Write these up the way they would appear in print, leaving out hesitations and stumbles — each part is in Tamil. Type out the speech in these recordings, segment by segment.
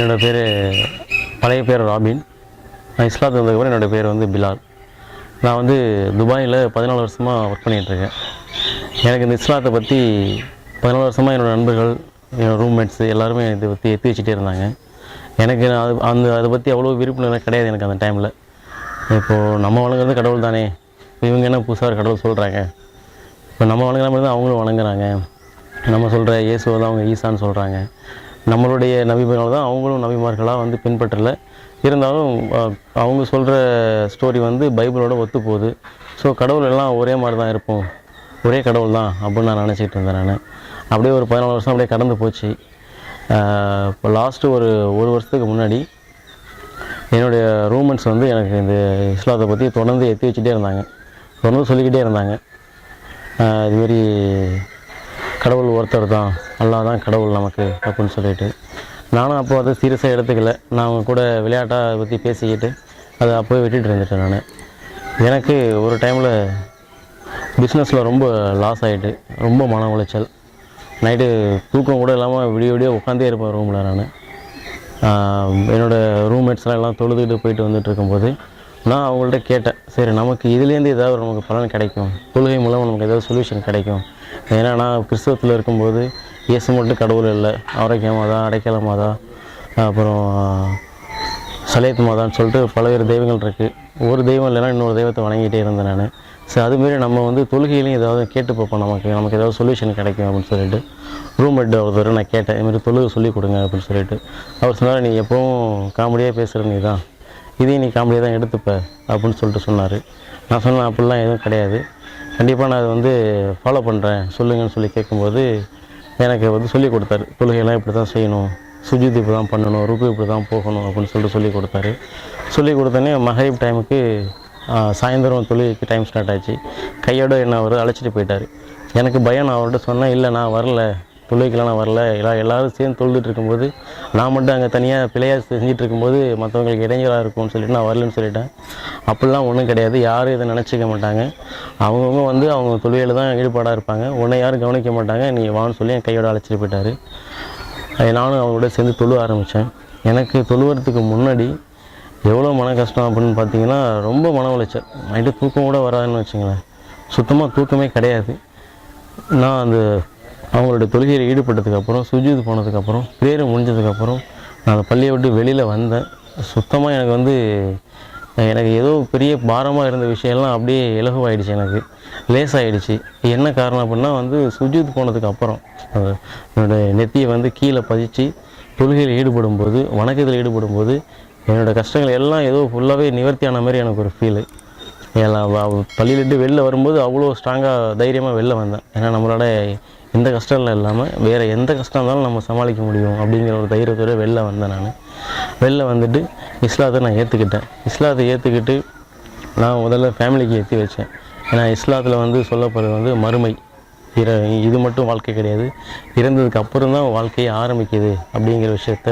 என்னோடய பேர் பழைய பேர் ராபின். நான் இஸ்லாத்துக்கு வந்ததுக்கப்புறம் என்னோடய பேர் வந்து பிலால். நான் வந்து துபாயில் 14 வருஷமாக ஒர்க் பண்ணிகிட்ருக்கேன். எனக்கு இந்த இஸ்லாத்தை பற்றி 14 வருஷமாக என்னோடய நண்பர்கள், என்னோடய ரூம்மேட்ஸு எல்லாருமே இதை பற்றி எத்தி வச்சுட்டே இருந்தாங்க. எனக்கு அதை பற்றி அவ்வளோ விருப்பம் கிடையாது எனக்கு அந்த டைமில். இப்போது நம்ம வணங்குறது கடவுள் தானே, இவங்க என்ன புதுசாக கடவுள் சொல்கிறாங்க, இப்போ நம்ம வணங்குற மாதிரி தான் அவங்களும் வணங்குறாங்க, நம்ம சொல்கிற இயேசுவை தான் அவங்க ஈசான்னு சொல்கிறாங்க, நம்மளுடைய நபிமார்கள் தான் அவங்களும் நபிமார்களாக வந்து பின்பற்றலை. இருந்தாலும் அவங்க சொல்கிற ஸ்டோரி வந்து பைபிளோட ஒத்து போகுது. ஸோ கடவுள் எல்லாம் ஒரே மாதிரி தான் இருப்போம், ஒரே கடவுள் தான் அப்படின்னு நான் நினச்சிக்கிட்டு இருந்தேன். நான் அப்படியே ஒரு 14 வருஷம் அப்படியே கடந்து போச்சு. இப்போ லாஸ்ட்டு ஒரு வருஷத்துக்கு முன்னாடி என்னுடைய ரூம்மேட்ஸ் வந்து எனக்கு இந்த இஸ்லாத்தை பற்றி தொடர்ந்து எத்தி வச்சுட்டே இருந்தாங்க, தொடர்ந்து சொல்லிக்கிட்டே இருந்தாங்க. இதுமாரி கடவுள் ஒருத்தர் தான், அல்லாஹ் தான் கடவுள் நமக்கு அப்படின்னு சொல்லிட்டு. நானும் அப்போ அதை சீரியஸாக எடுத்துக்கல. நான் அவங்க கூட விளையாட்டாக அதை பற்றி பேசிக்கிட்டு அதை அப்போவே விட்டுட்டு இருந்துட்டேன். நான் எனக்கு ஒரு டைமில் பிஸ்னஸில் ரொம்ப லாஸ் ஆகிட்டு, ரொம்ப மன உளைச்சல், நைட்டு தூக்கம் கூட இல்லாமல் விடிய உட்காந்தே இருப்பேன் ரூமில். நான் என்னோடய ரூம்மேட்ஸ்லாம் எல்லாம் தொழுதுகிட்டு போயிட்டு வந்துட்டு இருக்கும்போது நான் அவங்கள்ட்ட கேட்டேன், சரி நமக்கு இதுலேருந்து ஏதாவது நமக்கு பலன் கிடைக்கும், தொழுகை மூலம் நமக்கு ஏதாவது சொல்யூஷன் கிடைக்கும். ஏன்னா நான் கிறிஸ்தவத்தில் இருக்கும்போது இயேசு மட்டும் கடவுள் இல்லை, ஆரோக்கிய மாதா, அடைக்கல மாதா, அப்புறம் சலேத் மாதான்னு சொல்லிட்டு பல்வேறு தெய்வங்கள் இருக்குது. ஒரு தெய்வம் இல்லைன்னா இன்னொரு தெய்வத்தை வணங்கிட்டே இருந்தேன் நான். சரி, அதுமாரி நம்ம வந்து தொழுகையிலையும் ஏதாவது கேட்டு பார்ப்போம், நமக்கு ஏதாவது சொல்யூஷன் கிடைக்கும் அப்படின்னு சொல்லிட்டு ரூம்மேட் ஒருத்தர் நான் கேட்டேன், இதுமாரி தொழுகை சொல்லிக் கொடுங்க அப்படின்னு சொல்லிட்டு. அவர் சொன்னார், நீ எப்போவும் காமெடியாக பேசுகிற நீ தான், இதையும் நீ காமெடியாக தான் எடுத்துப்ப அப்படின்னு சொல்லிட்டு சொன்னார். நான் சொன்னேன், அப்படிலாம் எதுவும் கிடையாது, கண்டிப்பாக நான் அதை வந்து ஃபாலோ பண்ணுறேன், சொல்லுங்கன்னு சொல்லி கேட்கும்போது எனக்கு வந்து சொல்லிக் கொடுத்தாரு. தொழுகையெல்லாம் இப்படி தான் செய்யணும், சுஜூத் இப்படி தான் பண்ணணும், ருக்கு இப்படி தான் போகணும் அப்படின்னு சொல்லிட்டு சொல்லிக் கொடுத்தாரு. சொல்லிக் கொடுத்தோன்னே மகரிப் டைமுக்கு சாயந்தரம் தொழுகைக்கு டைம் ஸ்டார்ட் ஆச்சு. கையோடு என்ன அவர் அழைச்சிட்டு போயிட்டார். எனக்கு பயம். நான் அவர்கிட்ட சொன்னேன், இல்லை நான் வரல, தொழுகைக்கெலாம் நான் வரல, எல்லோரும் சேர்ந்து தொழுதுட்டு இருக்கும்போது நான் மட்டும் அங்கே தனியாக பிள்ளையாக செஞ்சுட்டு இருக்கும்போது மற்றவங்களுக்கு இடைஞ்சலாக இருக்கும்னு சொல்லிட்டு நான் வரலன்னு சொல்லிட்டேன். அப்படிலாம் ஒன்றும் கிடையாது, யாரும் இதை நினச்சிக்க மாட்டாங்க, அவங்கவுங்க வந்து அவங்க தொழுகையில் தான் ஈடுபாடாக இருப்பாங்க, உன்னை யாரும் கவனிக்க மாட்டாங்க, நீ வான்னு சொல்லி என் கையோடு அழைச்சிட்டு போயிட்டார். நானும் அவங்களோட சேர்ந்து தொழுவ ஆரம்பித்தேன். எனக்கு தொழுவறதுக்கு முன்னாடி எவ்வளோ மன கஷ்டம் அப்படின்னு பார்த்தீங்கன்னா, ரொம்ப மன உளைச்சல், நைட்டு தூக்கம் கூட வராதுன்னு வச்சுங்களேன், சுத்தமாக தூக்கமே கிடையாது. நான் அந்த அவங்களுடைய தொழுகையில் ஈடுபட்டதுக்கப்புறம், சுஜூத் போனதுக்கப்புறம், பிரேயர் முடிஞ்சதுக்கப்புறம் நான் அந்த பள்ளியை விட்டு வெளியில் வந்தேன். சுத்தமாக எனக்கு வந்து ஏதோ பெரிய பாரமாக இருந்த விஷயம்லாம் அப்படியே இலகுவாயிடுச்சு, எனக்கு லேசாகிடுச்சு. என்ன காரணம் அப்படின்னா வந்து சுஜூத் போனதுக்கப்புறம் என்னோடய நெத்தியை வந்து கீழே பதிச்சு தொழுகையில் ஈடுபடும்போது, வணக்கத்தில் ஈடுபடும்போது என்னோடய கஷ்டங்கள் எல்லாம் ஏதோ ஃபுல்லாகவே நிவர்த்தியான மாதிரி எனக்கு ஒரு ஃபீலு. எல்லாம் பள்ளியிலிட்டு வெளில வரும்போது அவ்வளோ ஸ்ட்ராங்காக தைரியமாக வெளில வந்தேன். ஏன்னா நம்மளோட எந்த கஷ்டம் இல்லாமல் வேறு எந்த கஷ்டம் இருந்தாலும் நம்ம சமாளிக்க முடியும் அப்படிங்கிற ஒரு தைரியத்தோடு வெளில வந்தேன். நான் வெளில வந்துட்டு இஸ்லாத்தை நான் ஏற்றுக்கிட்டேன். இஸ்லாத்தை ஏற்றுக்கிட்டு நான் முதல்ல ஃபேமிலிக்கு ஏற்றி வச்சேன். ஏன்னா இஸ்லாத்தில் வந்து சொல்லப்படுறது வந்து மறுமை, இது மட்டும் வாழ்க்கை கிடையாது, இறந்ததுக்கு அப்புறம் தான் வாழ்க்கையை ஆரம்பிக்குது அப்படிங்கிற விஷயத்த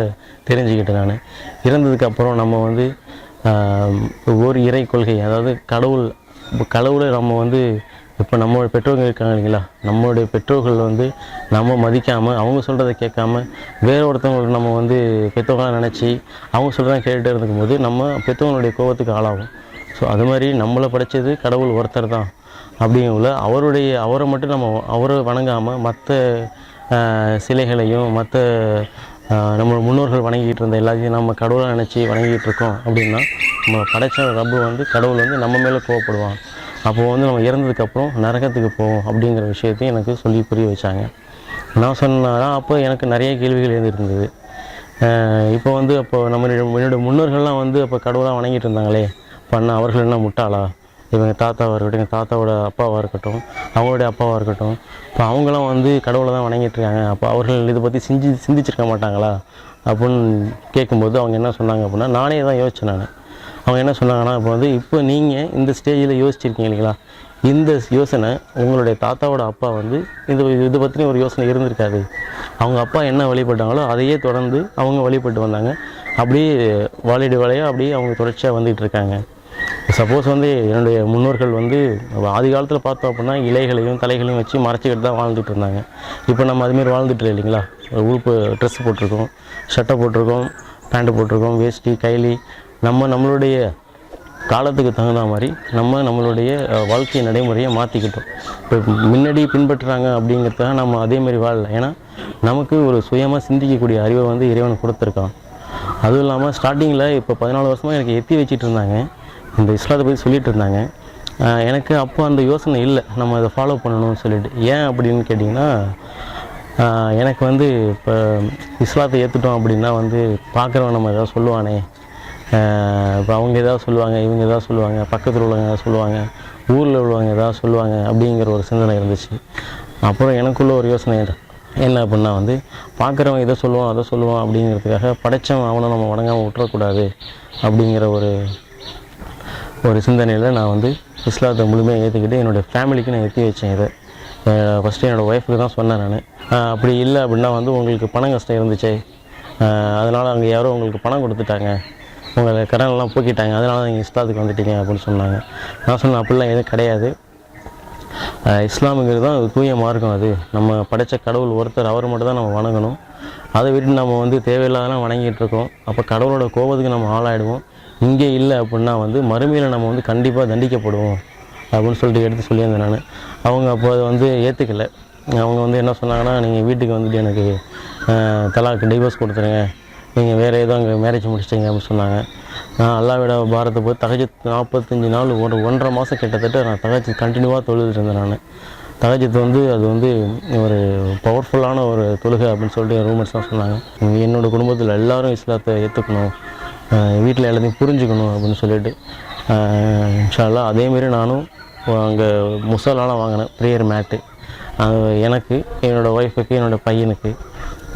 தெரிஞ்சுக்கிட்டேன். நான் இறந்ததுக்கப்புறம் நம்ம வந்து ஒரு இறை கொள்கை, அதாவது கடவுளை நம்ம வந்து இப்போ நம்மளோட பெற்றோர்கள் இருக்காங்க இல்லைங்களா, நம்மளுடைய பெற்றோர்கள் வந்து நம்ம மதிக்காமல், அவங்க சொல்கிறத கேட்காம வேறு ஒருத்தவங்களுக்கு நம்ம வந்து பெற்றவங்களாக நினச்சி அவங்க சொல்கிறத கேட்டுகிட்டே இருக்கும்போது நம்ம பெற்றவங்களுடைய கோபத்துக்கு ஆளாகும். ஸோ அது மாதிரி நம்மளை படைச்சது கடவுள் ஒருத்தர் தான் அப்படிங்குள்ள அவரை மட்டும் நம்ம அவரை வணங்காமல் மற்ற சிலைகளையும் மற்ற நம்ம முன்னோர்கள் வணங்கிட்டு இருந்த எல்லாத்தையும் நம்ம கடவுளாக நினச்சி வணங்கிட்டு இருக்கோம் அப்படின்னா நம்ம படைச்ச ரப்பு வந்து கடவுள் வந்து நம்ம மேலே கோவப்படுவான். அப்போது வந்து நம்ம இறந்ததுக்கப்புறம் நரகத்துக்கு போவோம் அப்படிங்கிற விஷயத்தையும் எனக்கு சொல்லி புரிய வச்சாங்க. நான் சொன்னாலும் அப்போ எனக்கு நிறைய கேள்விகள் இருந்தது. இப்போ வந்து என்னோடய முன்னோர்கள்லாம் வந்து அப்போ கடவுளாக வணங்கிட்டு இருந்தாங்களே, பண்ண அவர்கள் என்ன முட்டாளா, இவங்க தாத்தாவாக இருக்கட்டும், எங்கள் தாத்தாவோட அப்பாவாக இருக்கட்டும், அவங்களுடைய அப்பாவாக இருக்கட்டும், இப்போ அவங்களாம் வந்து கடவுளை தான் வணங்கிட்டு இருக்காங்க, அப்போ அவர்கள் இதை பற்றி சிந்திச்சிருக்க மாட்டாங்களா அப்படின்னு கேட்கும்போது அவங்க என்ன சொன்னாங்க அப்படின்னா, நானே தான் யோசித்தேன். நான் அவங்க என்ன சொன்னாங்கன்னா, இப்போ நீங்கள் இந்த ஸ்டேஜில் யோசிச்சிருக்கீங்க இல்லைங்களா, இந்த யோசனை உங்களுடைய தாத்தாவோட அப்பா வந்து இதை பற்றின ஒரு யோசனை இருந்திருக்காது. அவங்க அப்பா என்ன வழிபட்டாங்களோ அதையே தொடர்ந்து அவங்க வழிபட்டு வந்தாங்க. அப்படியே வாழையாக அப்படியே அவங்க தொடர்ச்சியாக வந்துகிட்டு இருக்காங்க. சப்போஸ் வந்து என்னுடைய முன்னோர்கள் வந்து ஆதி காலத்தில் பார்த்தோம் அப்படின்னா இலைகளையும் தலைகளையும் வச்சு மறைச்சிக்கிட்டு தான் வாழ்ந்துட்டு இருந்தாங்க. இப்போ நம்ம அதுமாரி வாழ்ந்துட்டு இல்லைங்களா, உடுப்பு ட்ரெஸ் போட்டிருக்கோம், சட்டை போட்டிருக்கோம், பேண்ட்டு போட்டிருக்கோம், வேஷ்டி கைலி. நம்மளுடைய காலத்துக்கு தகுந்த மாதிரி நம்மளுடைய வாழ்க்கை நடைமுறையை மாற்றிக்கிட்டோம். இப்போ முன்னாடி பின்பற்றுறாங்க அப்படிங்கிறதுக்காக நம்ம அதேமாரி வாழல. ஏன்னா நமக்கு ஒரு சுயமாக சிந்திக்கக்கூடிய அறிவை வந்து இறைவன் கொடுத்துருக்கான். அதுவும் இல்லாமல் ஸ்டார்டிங்கில் இப்போ 14 வருஷமாக எனக்கு எத்தி வச்சுட்டு இருந்தாங்க, இந்த இஸ்லாத்தை பற்றி சொல்லிகிட்டு இருந்தாங்க. எனக்கு அப்போ அந்த யோசனை இல்லை, நம்ம அதை ஃபாலோ பண்ணணும்னு சொல்லிட்டு. ஏன் அப்படின்னு கேட்டிங்கன்னா, எனக்கு வந்து இப்போ இஸ்லாத்தை ஏற்றுட்டோம் அப்படின்னா வந்து பார்க்குறவன் நம்ம எதாவது சொல்லுவானே, இப்போ அவங்க எதாவது சொல்லுவாங்க, இவங்க எதாவது சொல்லுவாங்க, பக்கத்தில் உள்ளவங்க எதாவது சொல்லுவாங்க, ஊரில் உள்ளவங்க எதாவது சொல்லுவாங்க அப்படிங்கிற ஒரு சிந்தனை இருந்துச்சு. அப்புறம் எனக்குள்ள ஒரு யோசனை என்ன அப்படின்னா வந்து, பார்க்குறவன் இதை சொல்லுவான் அதை சொல்லுவான் அப்படிங்கிறதுக்காக படைச்சவன் அவனை நம்ம வணங்காமல் விட்டுறக்கூடாது அப்படிங்கிற ஒரு சிந்தனையில் நான் வந்து இஸ்லாத்தை முழுமையாக ஏற்றுக்கிட்டு என்னோடய ஃபேமிலிக்கு நான் ஏற்றி வச்சேன். இதை ஃபஸ்ட்டு என்னோடய ஒய்ஃபுக்கு தான் சொன்னேன் நான். அப்படி இல்லை அப்படின்னா வந்து உங்களுக்கு பணம் கஷ்டம் இருந்துச்சு, அதனால் அங்கே யாரோ உங்களுக்கு பணம் கொடுத்துட்டாங்க, உங்களை கடனெல்லாம் போக்கிட்டாங்க, அதனால நீங்கள் இஸ்லாத்துக்கு வந்துட்டீங்க அப்படின்னு சொன்னாங்க. நான் சொன்னேன் அப்படிலாம் எதுவும் கிடையாது. இஸ்லாமுங்கிறது தான் தூய மார்க்கம். அது நம்ம படைத்த கடவுள் ஒருத்தர், அவர் மட்டும் தான் நம்ம வணங்கணும். அதை விட்டு நம்ம வந்து தேவையில்லாதெல்லாம் வணங்கிட்டு இருக்கோம். அப்போ கடவுளோட கோபத்துக்கு நம்ம ஆளாயிடுவோம். இங்கே இல்லை அப்படின்னா வந்து மறுமையில் நம்ம வந்து கண்டிப்பாக தண்டிக்கப்படுவோம் அப்படின்னு சொல்லிட்டு எடுத்து சொல்லியிருந்தேன் நான். அவங்க அப்போ அதை வந்து ஏற்றுக்கலை. அவங்க வந்து என்ன சொன்னாங்கன்னா, நீங்கள் வீட்டுக்கு வந்துட்டு எனக்கு தலாக்கு டிவோர்ஸ் கொடுத்துருங்க, நீங்கள் வேறு ஏதோ அங்கே மேரேஜ் முடிச்சிட்டிங்க அப்படின்னு சொன்னாங்க. நான் அல்லாஹ்விட பாரத்தை போய் தஹஜ்ஜுத் 45 நாள் 1.5 மாதம் கிட்டத்தட்ட நான் தஹஜ்ஜுத் கண்டினியூவாக தொழுதுட்டு இருந்தேன் நான். தஹஜ்ஜுத் வந்து அது வந்து ஒரு பவர்ஃபுல்லான ஒரு தொழுகை அப்படின்னு சொல்லிட்டு என் ரூம்மேட்ஸ்லாம் சொன்னாங்க. என்னோடய குடும்பத்தில் எல்லோரும் இஸ்லாத்தை ஏற்றுக்கணும், வீட்டில் எல்லாத்தையும் புரிஞ்சுக்கணும் அப்படின்னு சொல்லிட்டு. இன்ஷா அல்லாஹ் அதேமாரி நானும் அங்கே முஸல்லாலாம் வாங்கினேன், ப்ரேயர் மேட்டு. எனக்கு, என்னோடய ஒய்ஃபுக்கு, என்னோடய பையனுக்கு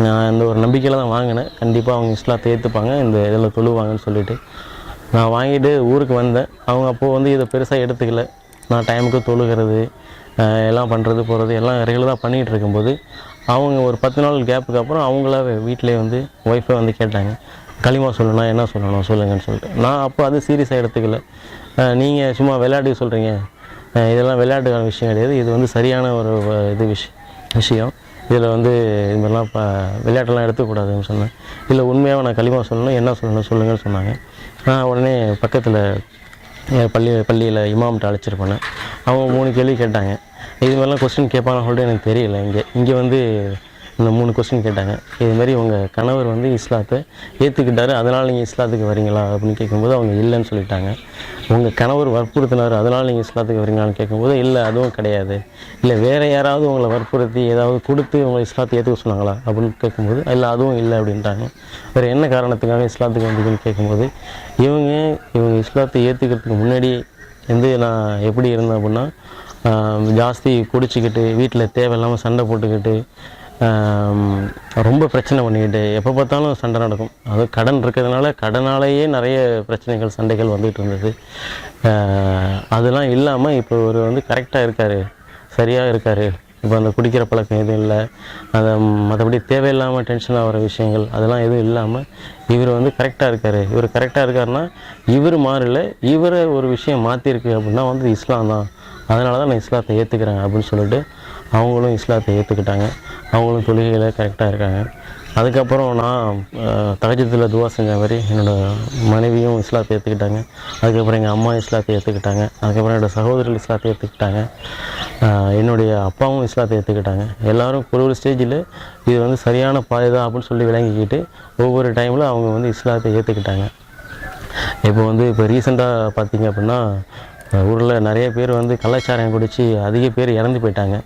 நான் இந்த ஒரு நம்பிக்கையில் தான் வாங்கினேன். கண்டிப்பாக அவங்க இஸ்லாத்தை ஏற்றுப்பாங்க, இந்த இதில் தொழுவாங்கன்னு சொல்லிவிட்டு நான் வாங்கிட்டு ஊருக்கு வந்தேன். அவங்க அப்போது வந்து இதை பெருசாக எடுத்துக்கல. நான் டைமுக்கு தொழுகிறது எல்லாம் பண்ணுறது போகிறது எல்லாம் ரெகுலராக பண்ணிகிட்டு இருக்கும்போது அவங்க ஒரு 10 நாள் கேப்புக்கு அப்புறம் அவங்களாவே வீட்டிலே வந்து ஒய்ஃபை வந்து கேட்டாங்க, களிமா சொல்லணும்னா என்ன சொல்லணும் சொல்லுங்கன்னு சொல்லிட்டு. நான் அப்போ அது சீரியஸாக எடுத்துக்கல. நீங்கள் சும்மா விளையாட்டுக்கு சொல்கிறீங்க, இதெல்லாம் விளையாட்டுக்கான விஷயம் கிடையாது, இது வந்து சரியான ஒரு விஷயம், இதில் வந்து இது மாதிரிலாம் விளையாட்டெல்லாம் எடுத்துக்கூடாதுன்னு சொன்னேன். இல்லை உண்மையாக நான் களிமா சொல்லணும், என்ன சொல்லணும் சொல்லுங்கன்னு சொன்னாங்க. நான் உடனே பக்கத்தில் பள்ளியில் இமாம்கிட்ட அழைச்சிட்டு போனேன். அவங்க 3 கேள்வி கேட்டாங்க. இது மாதிரிலாம் கொஸ்டின் கேட்பாங்கன்னு சொல்லிட்டு எனக்கு தெரியல. இங்கே வந்து இந்த 3 கொஸ்டின் கேட்டாங்க. இதுமாரி உங்கள் கணவர் வந்து இஸ்லாத்தை ஏற்றுக்கிட்டாரு, அதனால் நீங்கள் இஸ்லாத்துக்கு வரீங்களா அப்படின்னு கேட்கும்போது அவங்க இல்லைன்னு சொல்லிட்டாங்க. உங்கள் கணவர் வற்புறுத்தினார், அதனால் நீங்கள் இஸ்லாத்துக்கு வரீங்களான்னு கேட்கும்போது இல்லை அதுவும் கிடையாது. இல்லை வேறு யாராவது உங்களை வற்புறுத்தி ஏதாவது கொடுத்து உங்களை இஸ்லாத்தை ஏற்றுக்க சொன்னாங்களா அப்படின்னு கேட்கும்போது இல்லை அதுவும் இல்லை அப்படின்ட்டாங்க. வேறு என்ன காரணத்துக்காக இஸ்லாத்துக்கு வந்தீங்கன்னு கேட்கும்போது இவங்க இஸ்லாத்தை ஏற்றுக்கிறதுக்கு முன்னாடி நான் எப்படி இருந்தேன் அப்படின்னா, ஜாஸ்தி குடிச்சிக்கிட்டு வீட்டில் தேவையில்லாமல் சண்டை போட்டுக்கிட்டு ரொம்ப பிரச்சனை பண்ணிக்கிட்டு எப்போ பார்த்தாலும் சண்டை நடக்கும். அது கடன் இருக்கிறதுனால கடனாலேயே நிறைய பிரச்சனைகள் சண்டைகள் வந்துகிட்டு இருந்தது. அதெல்லாம் இல்லாமல் இப்போ இவர் வந்து கரெக்டாக இருக்கார், சரியாக இருக்கார். இப்போ அந்த குடிக்கிற பழக்கம் எதுவும் இல்லை, அதை மற்றபடி தேவையில்லாமல் டென்ஷனாக வர விஷயங்கள் அதெல்லாம் எதுவும் இல்லாமல் இவர் வந்து கரெக்டாக இருக்கார். இவர் கரெக்டாக இருக்காருன்னா இவர் மாறல, இவரை ஒரு விஷயம் மாற்றிருக்கு அப்படின்னா வந்து இஸ்லாம் தான், அதனால தான் நான் இஸ்லாத்தை ஏற்றுக்கிறேன் அப்படின்னு சொல்லிட்டு அவங்களும் இஸ்லாத்தை ஏற்றுக்கிட்டாங்க. அவங்களும் தொழுகையில் கரெக்டாக இருக்காங்க. அதுக்கப்புறம் நான் தஹஜ்ஜுத்தில் துவா செஞ்ச மாதிரி என்னோடய மனைவியும் இஸ்லாத்தை ஏற்றுக்கிட்டாங்க. அதுக்கப்புறம் எங்கள் அம்மா இஸ்லாத்தை ஏற்றுக்கிட்டாங்க. அதுக்கப்புறம் என்னோடய சகோதரர்கள் இஸ்லாத்தை ஏற்றுக்கிட்டாங்க. என்னுடைய அப்பாவும் இஸ்லாத்தை ஏற்றுக்கிட்டாங்க. எல்லோரும் ஒரு ஸ்டேஜில் இது வந்து சரியான பாதை தான் அப்படின்னு சொல்லி விளங்கிக்கிட்டு ஒவ்வொரு டைமில் அவங்க வந்து இஸ்லாத்தை ஏற்றுக்கிட்டாங்க. இப்போ ரீசெண்டாக பார்த்திங்க அப்படின்னா ஊரில் நிறைய பேர் வந்து கள்ளச்சாராயம் குடித்து அதிக பேர் இறந்து போயிட்டாங்க.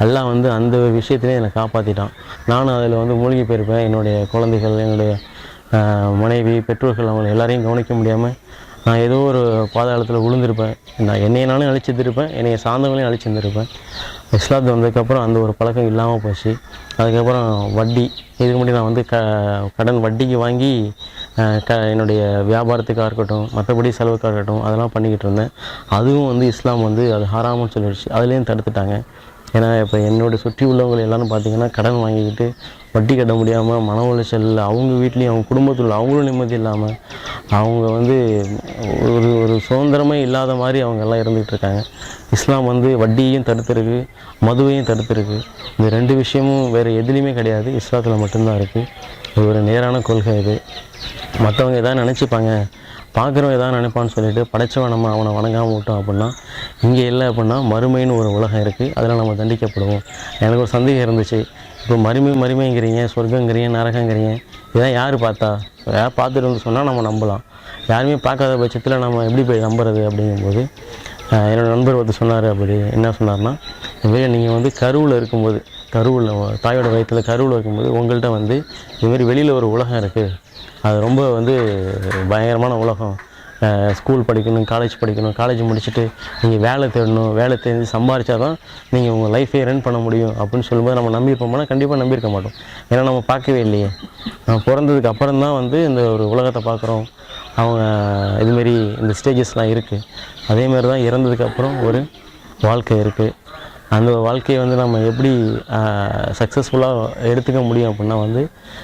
எல்லாம் வந்து அந்த விஷயத்திலே என்னை காப்பாற்றிட்டான். நானும் அதில் வந்து மூழ்கி போயிருப்பேன். என்னுடைய குழந்தைகள், என்னுடைய மனைவி, பெற்றோர்கள் அவங்களை எல்லாரையும் கவனிக்க முடியாமல் நான் ஏதோ ஒரு பாதாளத்தில் விழுந்திருப்பேன். என்னையை நானும் அழிச்சிருப்பேன், என்னையை சார்ந்தவங்களையும் அழிச்சிருந்துருப்பேன். இஸ்லாத்து வந்ததுக்கப்புறம் அந்த ஒரு பழக்கம் இல்லாமல் போச்சு. அதுக்கப்புறம் வட்டி, இதுக்கு முன்னாடி நான் வந்து கடன் வட்டிக்கு வாங்கி என்னுடைய வியாபாரத்துக்காக இருக்கட்டும் மற்றபடி செலவுக்காக இருக்கட்டும் அதெல்லாம் பண்ணிக்கிட்டு இருந்தேன். அதுவும் வந்து இஸ்லாம் வந்து அது ஹராமுன்னு சொல்லிடுச்சு, அதுலேயும் தடுத்துட்டாங்க. ஏன்னா இப்போ என்னோடய சுற்றி உள்ளவங்க எல்லோரும் பார்த்திங்கன்னா கடன் வாங்கிக்கிட்டு வட்டி கட்ட முடியாமல் மன உளைச்சல், அவங்க வீட்லேயும் அவங்க குடும்பத்தில் அவங்களும் நிம்மதி இல்லாமல் அவங்க வந்து ஒரு சுதந்திரமே இல்லாத மாதிரி அவங்க எல்லாம் இருந்துகிட்டு இருக்காங்க. இஸ்லாம் வந்து வட்டியையும் ஒரு நேரான கொள்கை இது. மற்றவங்க எதாவது நினச்சிப்பாங்க, பார்க்குறவன் எதாவது நினைப்பான்னு சொல்லிட்டு படைச்சவன் நம்ம அவனை வணங்காமல் விட்டோம் அப்படின்னா இங்கே இல்லை அப்படின்னா மறுமைன்னு ஒரு உலகம் இருக்குது, அதில் நம்ம தண்டிக்கப்படுவோம். எனக்கு ஒரு சந்தேகம் இருந்துச்சு, இப்போ மறுமைங்கிறீங்க, சொர்க்கங்கிறீங்க, நரகங்கிறீங்க, இதான் யார் பார்த்தா? யார் பார்த்துட்டு வந்து சொன்னால் நம்ம நம்பலாம், யாருமே பார்க்காத பட்சத்தில் நம்ம எப்படி போய் நம்புறது? அப்படிங்கும்போது என்னோடய நண்பர் ஒருத்தர் சொன்னார். அப்படி என்ன சொன்னார்னா, இதுமாரி நீங்கள் வந்து கருவில் இருக்கும்போது, கருவில் தாயோட வயிற்றில் கருவில் இருக்கும்போது உங்கள்கிட்ட வந்து இதுமாரி வெளியில் ஒரு உலகம் இருக்குது, அது ரொம்ப வந்து பயங்கரமான உலகம். ஸ்கூல் படிக்கணும், காலேஜ் முடிச்சுட்டு நீங்கள் வேலை தேடணும், வேலை தேடி சம்பாதிச்சா தான் நீங்கள் உங்கள் லைஃபை ரன் பண்ண முடியும் அப்படின்னு சொல்லும்போது நம்ம நம்பியிருப்போம்னா கண்டிப்பாக நம்பியிருக்க மாட்டோம். ஏன்னா நம்ம பார்க்கவே இல்லையே. நம்ம பிறந்ததுக்கு அப்புறம் தான் வந்து இந்த ஒரு உலகத்தை பார்க்குறோம். அவங்க இதுமாரி இந்த ஸ்டேஜஸ்லாம் இருக்குது. அதேமாரி தான் இறந்ததுக்கப்புறம் ஒரு வாழ்க்கை இருக்குது. அந்த வாழ்க்கையை வந்து நம்ம எப்படி சக்ஸஸ்ஃபுல்லாக எடுத்துக்க முடியும் அப்படின்னா வந்து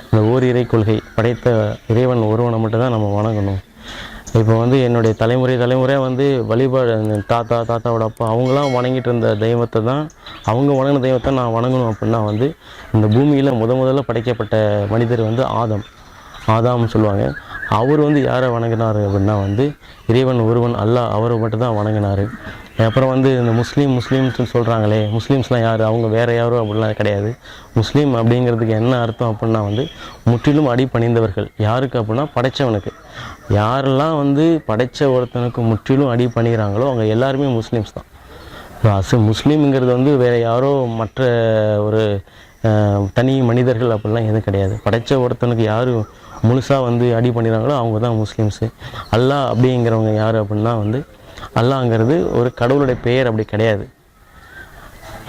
இந்த ஓரிரை கொள்கை, படைத்த இறைவன் ஒருவனை மட்டும் தான் நம்ம வணங்கணும். இப்போ வந்து என்னுடைய தலைமுறையாக வந்து வழிபாடு, தாத்தாவோட அப்பா அவங்களாம் வணங்கிட்டு இருந்த தெய்வத்தை தான், அவங்க வணங்கின தெய்வத்தை நான் வணங்கணும் அப்படின்னா வந்து இந்த பூமியில் முதல்ல படைக்கப்பட்ட மனிதர் வந்து ஆதாம்னு சொல்லுவாங்க. அவர் வந்து யாரை வணங்கினார் அப்படின்னா வந்து இறைவன் ஒருவன் அல்லாஹ், அவரை மட்டும் தான் வணங்கினார். அப்புறம் வந்து இந்த முஸ்லீம்ஸ்னு சொல்கிறாங்களே, முஸ்லீம்ஸ்லாம் யார்? அவங்க வேறு யாரும் அப்படிலாம் கிடையாது. முஸ்லீம் அப்படிங்கிறதுக்கு என்ன அர்த்தம் அப்படின்னா வந்து முற்றிலும் அடிபணிந்தவர்கள். யாருக்கு அப்படின்னா படைத்தவனுக்கு. யாரெல்லாம் வந்து படைத்த ஒருத்தனுக்கு முற்றிலும் அடி பண்ணிக்கிறாங்களோ அவங்க எல்லாருமே முஸ்லீம்ஸ் தான். முஸ்லீம்ங்கிறது வந்து வேறு யாரோ மற்ற ஒரு தனி மனிதர்கள் அப்படிலாம் எதுவும் கிடையாது. படைத்த ஒருத்தனுக்கு யார் முழுசாக வந்து அடி பண்ணிடுறாங்களோ அவங்க தான் முஸ்லீம்ஸு. அல்லாஹ் அப்படிங்கிறவங்க யார் அப்படின்னா வந்து அல்லாஹ்ங்கிறது ஒரு கடவுளுடைய பெயர் அப்படி கிடையாது.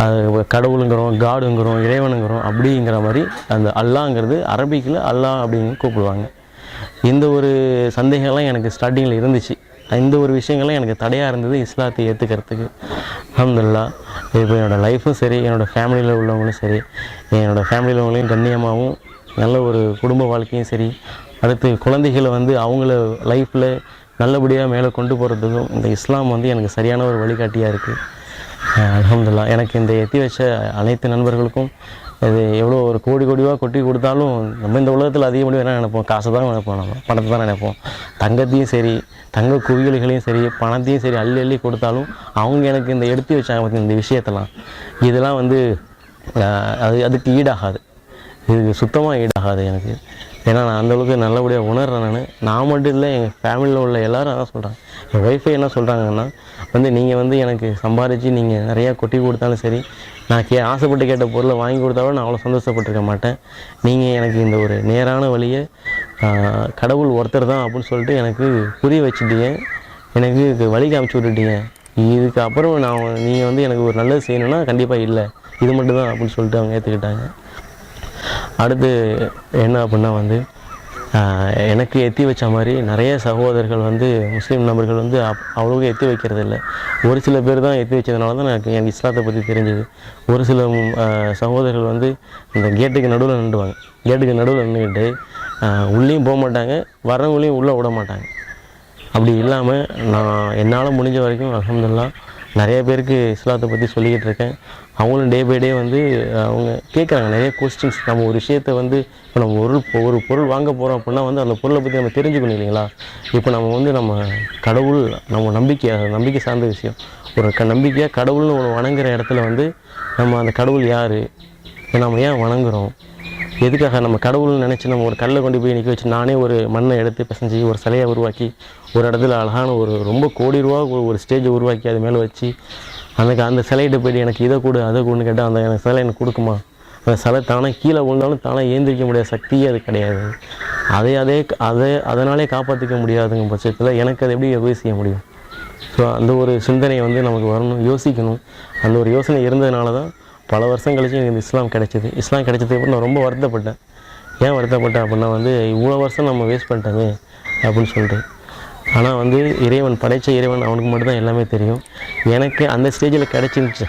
அது கடவுளுங்கிறோம், காடுங்கிறோம், இறைவனுங்கிறோம் அப்படிங்கிற மாதிரி அந்த அல்லாஹ்ங்கிறது அரபிக்கில் அல்லாஹ் அப்படின்னு கூப்பிடுவாங்க. இந்த ஒரு சந்தேகம்லாம் எனக்கு ஸ்டார்டிங்கில் இருந்துச்சு. இந்த ஒரு விஷயங்கள்லாம் எனக்கு தடையாக இருந்தது இஸ்லாத்தை ஏற்றுக்கிறதுக்கு. அல்ஹம்துலில்லாஹ் இப்போ என்னோடய லைஃப்பும் சரி, என்னோடய ஃபேமிலியில் உள்ளவங்களும் சரி, என்னோடய ஃபேமிலியில் உள்ளவங்களையும் கண்ணியமாகவும் நல்ல ஒரு குடும்ப வாழ்க்கையும் சரி, அடுத்து குழந்தைகளை வந்து அவங்கள லைஃப்பில் நல்லபடியாக மேலே கொண்டு போகிறதுக்கும் இந்த இஸ்லாம் வந்து எனக்கு சரியான ஒரு வழிகாட்டியாக இருக்குது. அல்ஹம்துலில்லாஹ் எனக்கு இந்த எத்தி வச்ச அனைத்து நண்பர்களுக்கும் இது எவ்வளோ ஒரு கோடியாக கொட்டி கொடுத்தாலும் நம்ம இந்த உலகத்தில் அதிகப்படி என்ன நினைப்போம்? காசை தான் நினைப்போம், நம்ம பணத்தை தான் நினைப்போம். தங்கத்தையும் சரி, தங்க குவியல்களையும் சரி, பணத்தையும் சரி அள்ளி கொடுத்தாலும் அவங்க எனக்கு இந்த எடுத்து வச்சாங்க பார்த்தி இந்த விஷயத்தெல்லாம், இதெல்லாம் வந்து அதுக்கு ஈடாகாது. இதுக்கு சுத்தமாக ஈடாகாது எனக்கு. ஏன்னா நான் அந்தளவுக்கு நல்லபடியாக உணர்றேன். நான் மட்டும் இல்லை, எங்கள் ஃபேமிலியில் உள்ள எல்லோரும் அதான் சொல்கிறாங்க. என் ஒய்ஃபை என்ன சொல்கிறாங்கன்னா வந்து நீங்கள் வந்து எனக்கு சம்பாதிச்சு நீங்கள் நிறையா கொட்டி கொடுத்தாலும் சரி, நான் ஆசைப்பட்டு கேட்ட பொருளை வாங்கி கொடுத்தாலும் நான் அவ்வளோ சந்தோஷப்பட்டிருக்க மாட்டேன். நீங்கள் எனக்கு இந்த ஒரு நேரான வழியை கடவுள் ஒருத்தர் தான் அப்படின்னு சொல்லிட்டு எனக்கு புரிய வச்சுட்டீங்க, எனக்கு வழி காமிச்சு விட்டுட்டீங்க. இதுக்கு அப்புறம் நீங்கள் வந்து எனக்கு ஒரு நல்லது செய்யணுன்னா கண்டிப்பாக இல்லை, இது மட்டும் தான் அப்படின்னு சொல்லிட்டு அவங்க ஏற்றுக்கிட்டாங்க. அடுத்து என்ன அப்படின்னா வந்து எனக்கு எத்தி வச்ச மாதிரி நிறைய சகோதரர்கள் வந்து முஸ்லீம் நபர்கள் வந்து அவ்வளோக்கு எத்தி வைக்கிறது இல்லை. ஒரு சில பேர் தான் எத்தி வச்சதுனால தான் எனக்கு இஸ்லாத்தை பற்றி தெரிஞ்சது. ஒரு சில சகோதரர்கள் வந்து இந்த கேட்டுக்கு நடுவில் நின்றுவாங்க. கேட்டுக்கு நடுவில் நின்றுக்கிட்டு உள்ளேயும் போக மாட்டாங்க, வரவங்களையும் உள்ளே விட மாட்டாங்க. அப்படி இல்லாமல் நான் என்னால் முடிஞ்ச வரைக்கும் அல்ஹம்துலில்லாஹ் நிறைய பேருக்கு இஸ்லாத்தை பற்றி சொல்லிக்கிட்டு இருக்கேன். அவங்களும் டே பை டே வந்து அவங்க கேட்குறாங்க நிறைய கொஸ்டின்ஸ். நம்ம ஒரு விஷயத்தை வந்து இப்போ நம்ம ஒரு பொருள் வாங்க போகிறோம் அப்படின்னா வந்து அந்த பொருளை பற்றி நம்ம தெரிஞ்சுக்கணும் இல்லைங்களா? இப்போ நம்ம வந்து நம்ம கடவுள், நம்ம நம்பிக்கை சார்ந்த விஷயம். ஒரு நம்பிக்கையாக கடவுள்னு ஒன்று வணங்குற இடத்துல வந்து நம்ம அந்த கடவுள் யார், நம்ம ஏன் வணங்குகிறோம், எதுக்காக நம்ம கடவுள்னு நினச்சி நம்ம ஒரு கல்லை கொண்டு போய் நிற்க வச்சு நானே ஒரு மண்ணை எடுத்து பிசைஞ்சு ஒரு சிலையை உருவாக்கி ஒரு இடத்துல அழகான ஒரு ரொம்ப கோடி ரூபா ஒரு ஸ்டேஜை உருவாக்கி அது மேலே வச்சு அந்த சிலையிட்ட போய்ட்டு எனக்கு இதை கொடு அதை கொடுன்னு கேட்டால் அந்த எனக்கு சிலை எனக்கு கொடுக்குமா? அந்த சிலை தானே கீழே விழுந்தாலும் தானே ஏந்திரிக்க முடியாத சக்தியே அது கிடையாது. அதனாலே காப்பாற்றிக்க முடியாதுங்க பட்சத்தில் எனக்கு அதை எப்படி உதவி செய்ய முடியும்? ஸோ அந்த ஒரு சிந்தனை வந்து நமக்கு வரணும், யோசிக்கணும். அந்த ஒரு யோசனை இருந்ததுனால தான் பல வருஷம் கழிச்சு எனக்கு இந்த இஸ்லாம் கிடைச்சிது. இஸ்லாம் கிடைச்சதுக்கு அப்புறம் நான் ரொம்ப வருத்தப்பட்டேன். ஏன் வருத்தப்பட்டேன் அப்படின்னா வந்து இவ்வளோ வருஷம் நம்ம வேஸ்ட் பண்ணிட்டோமே அப்படின்னு சொல்லிட்டு. ஆனால் வந்து படைத்த இறைவன் அவனுக்கு மட்டும்தான் எல்லாமே தெரியும். எனக்கு அந்த ஸ்டேஜில் கிடச்சிருந்துச்சு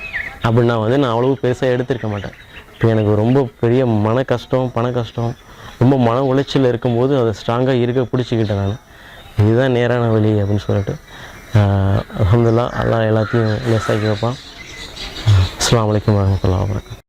அப்படின்னா வந்து நான் அவ்வளோ பெருசாக எடுத்திருக்க மாட்டேன். இப்போ எனக்கு ரொம்ப பெரிய மன கஷ்டம், பண கஷ்டம், ரொம்ப மன உளைச்சல் இருக்கும்போது அதை ஸ்ட்ராங்காக இருக்க பிடிச்சிக்கிட்டேன் நான். இதுதான் நேரான வழி அப்படின்னு சொல்லிட்டு அல்ஹம்துலில்லாஹ் அல்லாஹ் எல்லாத்தையும் லேசாக்கி வைப்பான். அஸ்ஸலாமு அலைக்கும் வரஹ்மத்துல்லாஹி வபரகாத்துஹு.